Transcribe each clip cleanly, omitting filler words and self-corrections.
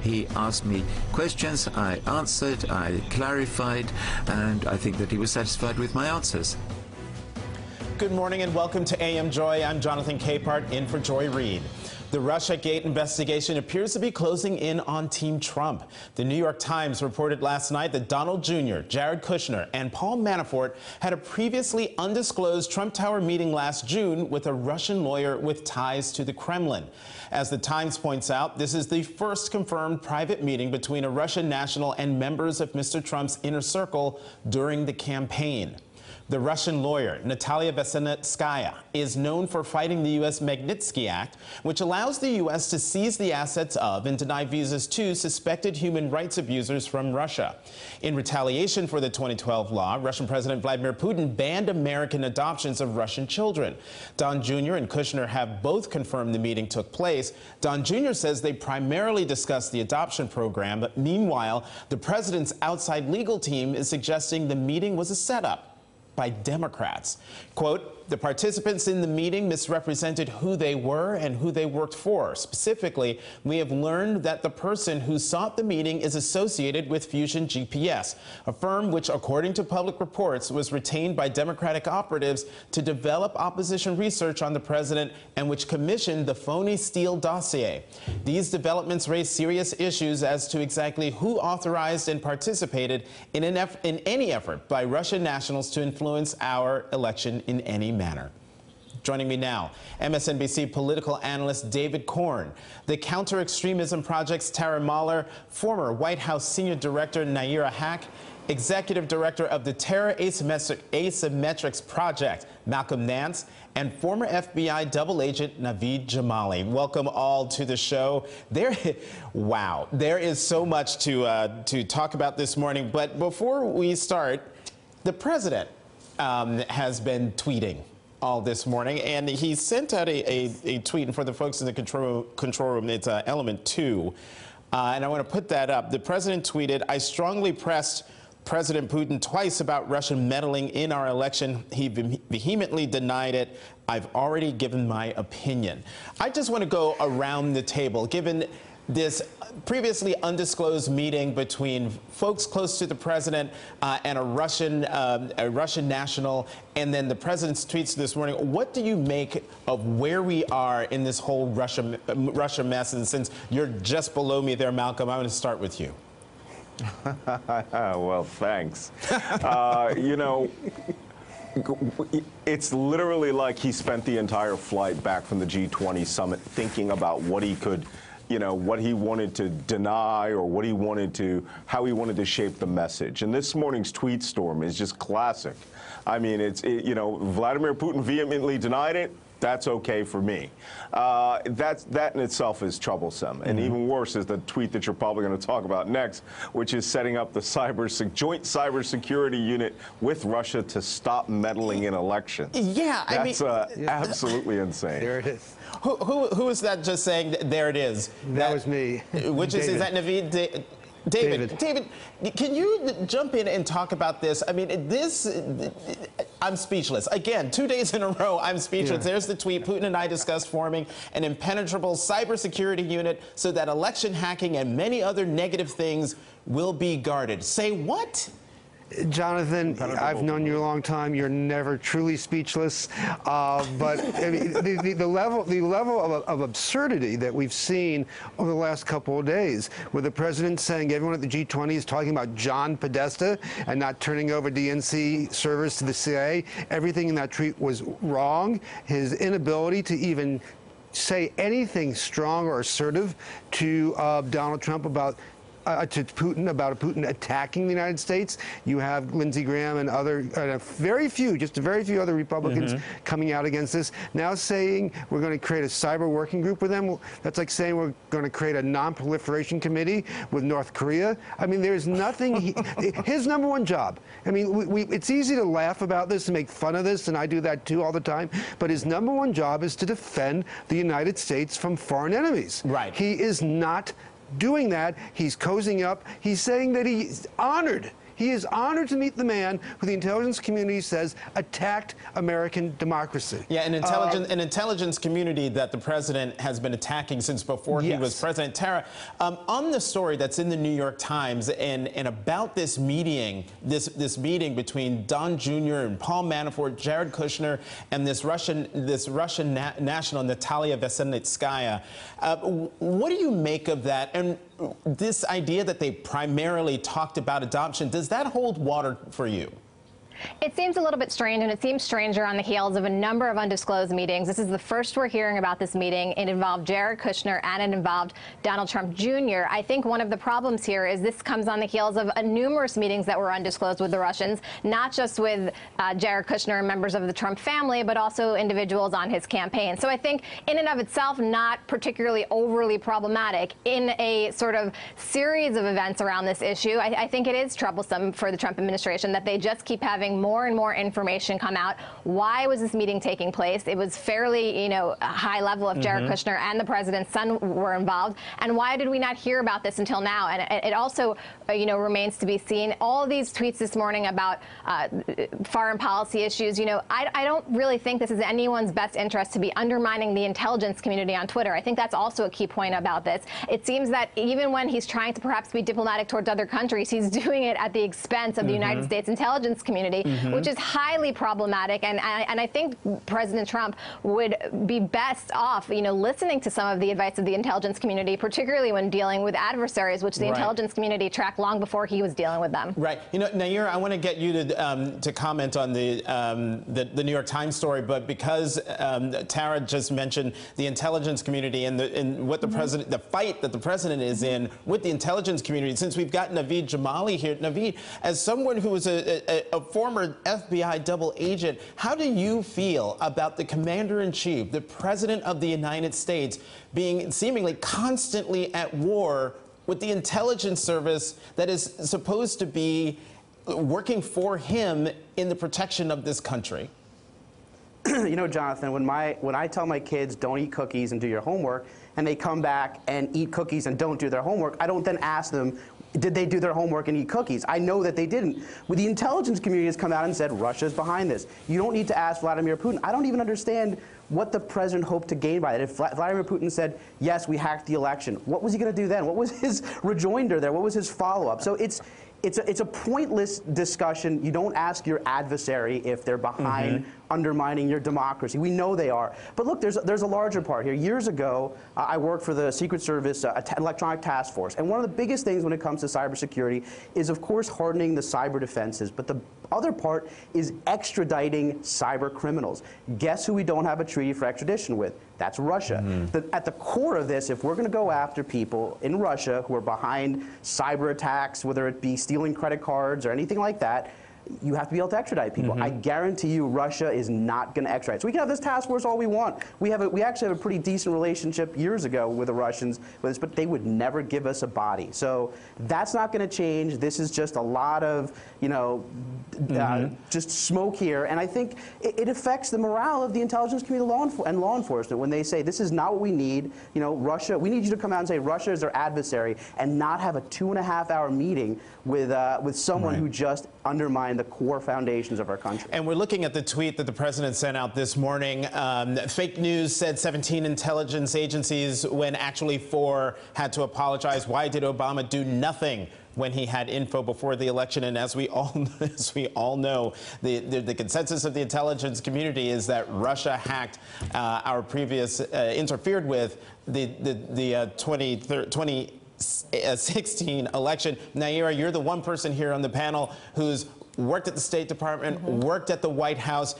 He asked me questions, I answered, I clarified, and I think that he was satisfied with my answers. Good morning and welcome to AM Joy. I'm Jonathan Capehart, in for Joy Reid. The Russiagate investigation appears to be closing in on Team Trump. The New York Times reported last night that Donald Jr., Jared Kushner, and Paul Manafort had a previously undisclosed Trump Tower meeting last June with a Russian lawyer with ties to the Kremlin. As the Times points out, this is the first confirmed private meeting between a Russian national and members of Mr. Trump's inner circle during the campaign. The Russian lawyer, Natalia Veselnitskaya, is known for fighting the U.S. Magnitsky Act, which allows the U.S. to seize the assets of and deny visas to suspected human rights abusers from Russia. In retaliation for the 2012 law, Russian President Vladimir Putin banned American adoptions of Russian children. Don Jr. and Kushner have both confirmed the meeting took place. Don Jr. says they primarily discussed the adoption program, but meanwhile, the president's outside legal team is suggesting the meeting was a setup by Democrats. Quote, the participants in the meeting misrepresented who they were and who they worked for. Specifically, we have learned that the person who sought the meeting is associated with Fusion GPS, a firm which, according to public reports, was retained by Democratic operatives to develop opposition research on the president and which commissioned the phony Steele dossier. These developments raise serious issues as to exactly who authorized and participated in any effort by Russian nationals to influence our election in any manner. Joining me now, MSNBC political analyst David Corn, the Counter-Extremism Project's Tara Mahler, former White House Senior Director Nayyera Haque, Executive Director of the Terror Asymmetrics Project, Malcolm Nance, and former FBI double agent Naveed Jamali. Welcome all to the show. Wow, there is so much to talk about this morning. But before we start, the president has been tweeting all this morning, and he sent out a tweet, and for the folks in the control room, it's element 2, and I want to put that up. The president tweeted, I strongly pressed President Putin twice about Russian meddling in our election. He vehemently denied it. I've already given my opinion. I just want to go around the table, given this previously undisclosed meeting between folks close to the president and a Russian national, and then the president's tweets this morning. What do you make of where we are in this whole Russia mess? And since you're just below me there, Malcolm, I'm going to start with you. Well, thanks. You know, it's literally like he spent the entire flight back from the G20 summit thinking about what he could, you know, what he wanted to deny or what he wanted to, how he wanted to shape the message. And this morning's tweet storm is just classic. I mean, you know, Vladimir Putin vehemently denied it. That's okay for me. That in itself is troublesome. And even worse is the tweet that you're probably going to talk about next, which is setting up the joint cybersecurity unit with Russia to stop meddling in elections. Yeah, that's absolutely insane. There it is. Who is that just saying, there it is? That was me. Which is that Naveed? David, can you jump in and talk about this? I mean, I'm speechless. Again, 2 days in a row, I'm speechless. Yeah. There's the tweet. Putin and I discussed forming an impenetrable cybersecurity unit so that election hacking and many other negative things will be guarded. Say what? Jonathan, I've known you a long time. You're never truly speechless. But I mean, the level of absurdity that we've seen over the last couple of days, with the president saying everyone at the G20 is talking about John Podesta and not turning over DNC servers to the CIA. Everything in that tweet was wrong. His inability to even say anything strong or assertive to Donald Trump about to Putin about Putin attacking the United States. You have Lindsey Graham and other, just a very few other Republicans coming out against this, now saying we're going to create a cyber working group with them. That's like saying we're going to create a non-proliferation committee with North Korea. I mean, there's nothing, his number one job. I mean, it's easy to laugh about this and make fun of this, and I do that too all the time, but his number one job is to defend the United States from foreign enemies. Right. He is not doing that. He's cozying up. He's saying that he's honored. He is honored to meet the man who the intelligence community says attacked American democracy. Yeah, an intelligence community that the president has been attacking since before he was president. Tara, on the story that's in the New York Times and about this meeting, this meeting between Don Jr. and Paul Manafort, Jared Kushner, and this Russian national Natalia Veselnitskaya, what do you make of that? And this idea that they primarily talked about adoption, does that hold water for you? It seems a little bit strange, and it seems stranger on the heels of a number of undisclosed meetings. This is the first we're hearing about this meeting. It involved Jared Kushner and it involved Donald Trump Jr. I think one of the problems here is this comes on the heels of numerous meetings that were undisclosed with the Russians, not just with Jared Kushner and members of the Trump family, but also individuals on his campaign. So I think in and of itself, not particularly overly problematic. In a sort of series of events around this issue, I think it is troublesome for the Trump administration that they just keep having more and more information come out. Why was this meeting taking place? It was fairly, high level if Jared Kushner and the president's son were involved. And why did we not hear about this until now? And it also, remains to be seen. All of these tweets this morning about foreign policy issues, I don't really think this is anyone's best interest to be undermining the intelligence community on Twitter. I think that's also a key point about this. It seems that even when he's trying to perhaps be diplomatic towards other countries, he's doing it at the expense of the United States intelligence community, which is highly problematic. And I think President Trump would be best off, listening to some of the advice of the intelligence community, particularly when dealing with adversaries, which the intelligence community tracked long before he was dealing with them. Right. Nayyirah, I want to get you to comment on the New York Times story, but because Tara just mentioned the intelligence community and what the president, the fight that the president is in with the intelligence community, since we've got Naveed Jamali here. Naveed, as someone who was a former FBI double agent, how do you feel about the commander-in-chief, the president of the United States, being seemingly constantly at war with the intelligence service that is supposed to be working for him in the protection of this country? Jonathan, when I tell my kids don't eat cookies and do your homework, and they come back and eat cookies and don't do their homework, I don't then ask them, did they do their homework and eat cookies? I know that they didn't. Well, the intelligence community has come out and said Russia's behind this. You don't need to ask Vladimir Putin. I don't even understand what the president hoped to gain by it. If Vladimir Putin said, yes, we hacked the election, what was he going to do then? What was his rejoinder there? What was his follow-up? So it's a pointless discussion. You don't ask your adversary if they're behind undermining your democracy. We know they are. But look, there's a larger part here. Years ago, I worked for the Secret Service Electronic Task Force. And one of the biggest things when it comes to cybersecurity is, of course, hardening the cyber defenses. But the other part is extraditing cyber criminals. Guess who we don't have a treaty for extradition with? That's Russia. At the core of this, if we're going to go after people in Russia who are behind cyber attacks, whether it be stealing credit cards or anything like that, you have to be able to extradite people. I guarantee you Russia is not going to extradite. So we can have this task force all we want. We actually have a pretty decent relationship years ago with the Russians, but they would never give us a body. So that's not going to change. This is just a lot of, just smoke here. And I think it affects the morale of the intelligence community and law enforcement when they say this is not what we need. Russia, we need you to come out and say Russia is our adversary and not have a 2.5-hour meeting with someone who just undermined the core foundations of our country. And we're looking at the tweet that the president sent out this morning. Fake news said 17 intelligence agencies when actually 4 had to apologize. Why did Obama do nothing when he had info before the election? And as we all know, the consensus of the intelligence community is that Russia hacked our previous, interfered with the 2016 election. Nayyirah, you're the one person here on the panel who's worked at the State Department, worked at the White House.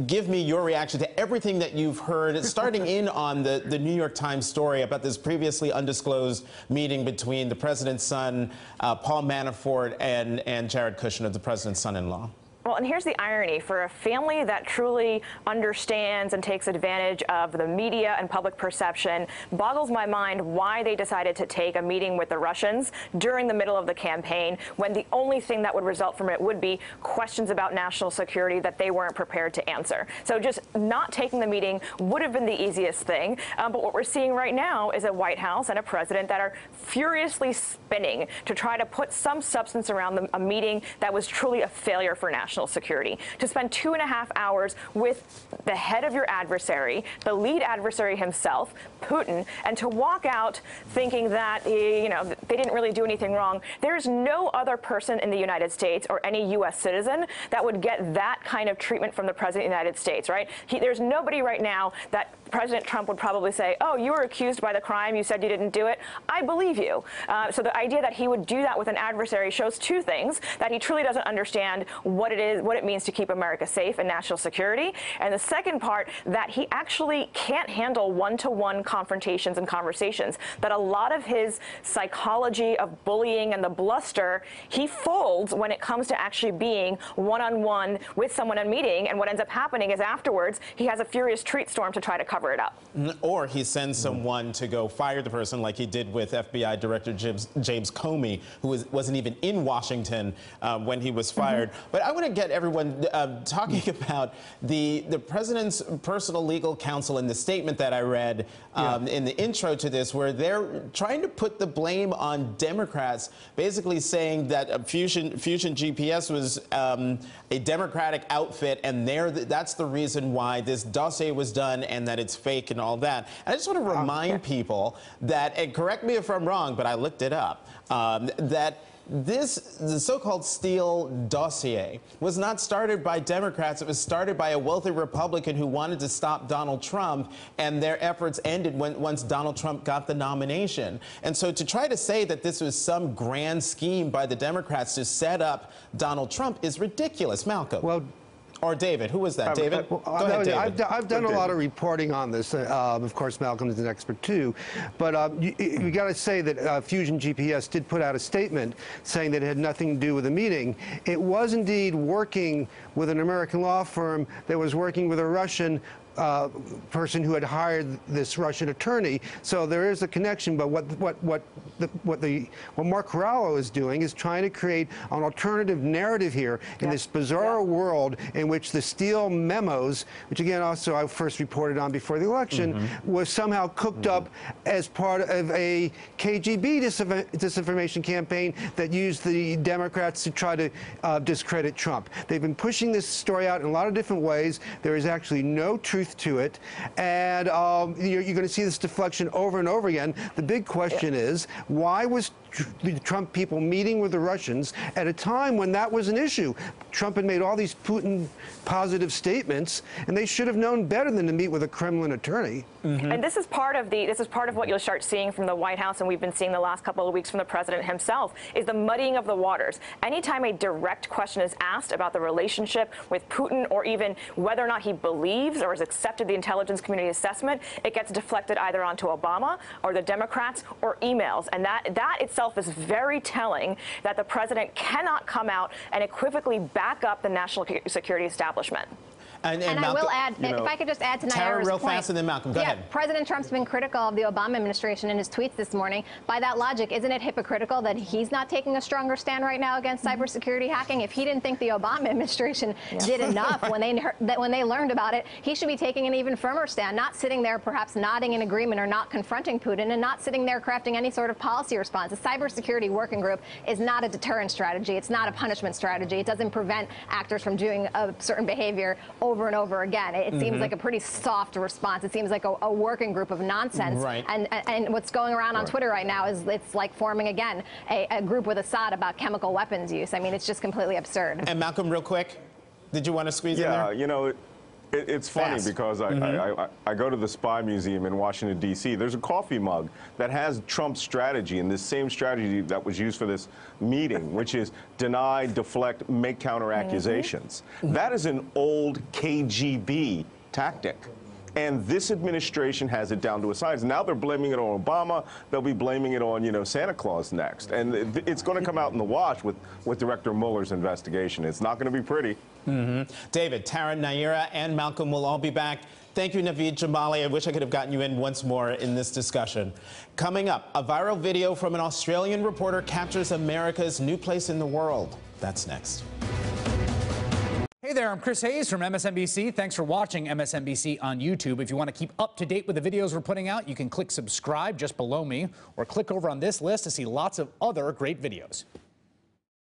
Give me your reaction to everything that you've heard, starting in on the New York Times story about this previously undisclosed meeting between the president's son, Paul Manafort, and Jared Kushner, the president's son-in-law. Well, and here's the irony. For a family that truly understands and takes advantage of the media and public perception, boggles my mind why they decided to take a meeting with the Russians during the middle of the campaign, when the only thing that would result from it would be questions about national security that they weren't prepared to answer. So just not taking the meeting would have been the easiest thing. But what we're seeing right now is a White House and a president that are furiously spinning to try to put some substance around a meeting that was truly a failure for national security. To spend 2.5 hours with the head of your adversary, the lead adversary himself, Putin, and to walk out thinking that, you know, they didn't really do anything wrong. There's no other person in the United States or any U.S. citizen that would get that kind of treatment from the President of the United States, right? There's nobody right now that President Trump would probably say, oh, you were accused by the crime, you said you didn't do it, I believe you. So the idea that he would do that with an adversary shows two things: that he truly doesn't understand what it means to keep America safe and national security, and the second part, that he actually can't handle one-to-one confrontations and conversations, that a lot of his psychology of bullying and the bluster, he folds when it comes to actually being one-on-one with someone in a meeting, and what ends up happening is afterwards he has a furious tweet storm to try to cover it up. Or he sends someone to go fire the person, like he did with FBI Director James Comey, who wasn't even in Washington when he was fired. But I want to get everyone talking about the president's personal legal counsel and the statement that I read in the intro to this, where they're trying to put the blame on Democrats, basically saying that Fusion GPS was a Democratic outfit, and that's the reason why this dossier was done, and that it's fake and all that. And I just want to remind people that, and correct me if I'm wrong, but I looked it up, that the so-called Steele dossier was not started by Democrats. It was started by a wealthy Republican who wanted to stop Donald Trump, and their efforts ended once Donald Trump got the nomination. And so to try to say that this was some grand scheme by the Democrats to set up Donald Trump is ridiculous. Malcolm. Well, or David. Who was that? David? Go ahead, David. I've done a lot of reporting on this. Of course, Malcolm is an expert, too. But you got to say that Fusion GPS did put out a statement saying that it had nothing to do with the meeting. It was indeed working with an American law firm that was working with a Russian person who had hired this Russian attorney. So there is a connection. But what Mark Corallo is doing is trying to create an alternative narrative here in this bizarre world in which the Steele memos, which again also I first reported on before the election, was somehow cooked up as part of a KGB disinformation campaign that used the Democrats to try to discredit Trump. They've been pushing this story out in a lot of different ways. There is actually no truth to it, and you're going to see this deflection over and over again. The big question is, why was the Trump people meeting with the Russians at a time when that was an issue? Trump had made all these Putin-positive statements, and they should have known better than to meet with a Kremlin attorney. And this is part of what you'll start seeing from the White House, and we've been seeing the last couple of weeks from the president himself, is the muddying of the waters. Anytime a direct question is asked about the relationship with Putin, or even whether or not he believes or has accepted the intelligence community assessment, it gets deflected either onto Obama or the Democrats or emails. And that itself is very telling, that the president cannot come out and equivocally back up the national security establishment. And I will add, if I could just add to Tara, Naira's real point. fast, and then Malcolm, go ahead. President Trump's been critical of the Obama administration in his tweets this morning. By that logic, isn't it hypocritical that he's not taking a stronger stand right now against cybersecurity hacking? If he didn't think the Obama administration did enough when they learned about it, he should be taking an even firmer stand, not sitting there perhaps nodding in agreement or not confronting Putin, and not sitting there crafting any sort of policy response. A cybersecurity working group is not a deterrent strategy. It's not a punishment strategy. It doesn't prevent actors from doing a certain behavior over and over again. It seems like a pretty soft response. It seems like a working group of nonsense. Right. And what's going around on Twitter right now is it's like forming again a group with Assad about chemical weapons use. I mean, it's just completely absurd. And Malcolm, real quick, did you want to squeeze in there? Yeah, you know, it's funny because I go to the Spy Museum in Washington, D.C. There's a coffee mug that has Trump's strategy, and this same strategy that was used for this meeting, which is deny, deflect, make counter accusations. That is an old KGB tactic. And this administration has it down to a science. Now they're blaming it on Obama. They'll be blaming it on, you know, Santa Claus next. And it's going to come out in the wash with Director Mueller's investigation. It's not going to be pretty. David, Tara, Naira, and Malcolm will all be back. Thank you, Naveed Jamali. I wish I could have gotten you in once more in this discussion. Coming up, a viral video from an Australian reporter captures America's new place in the world. That's next. Hey there, I'm Chris Hayes from MSNBC. Thanks for watching MSNBC on YouTube. If you want to keep up to date with the videos we're putting out, you can click subscribe just below me or click over on this list to see lots of other great videos.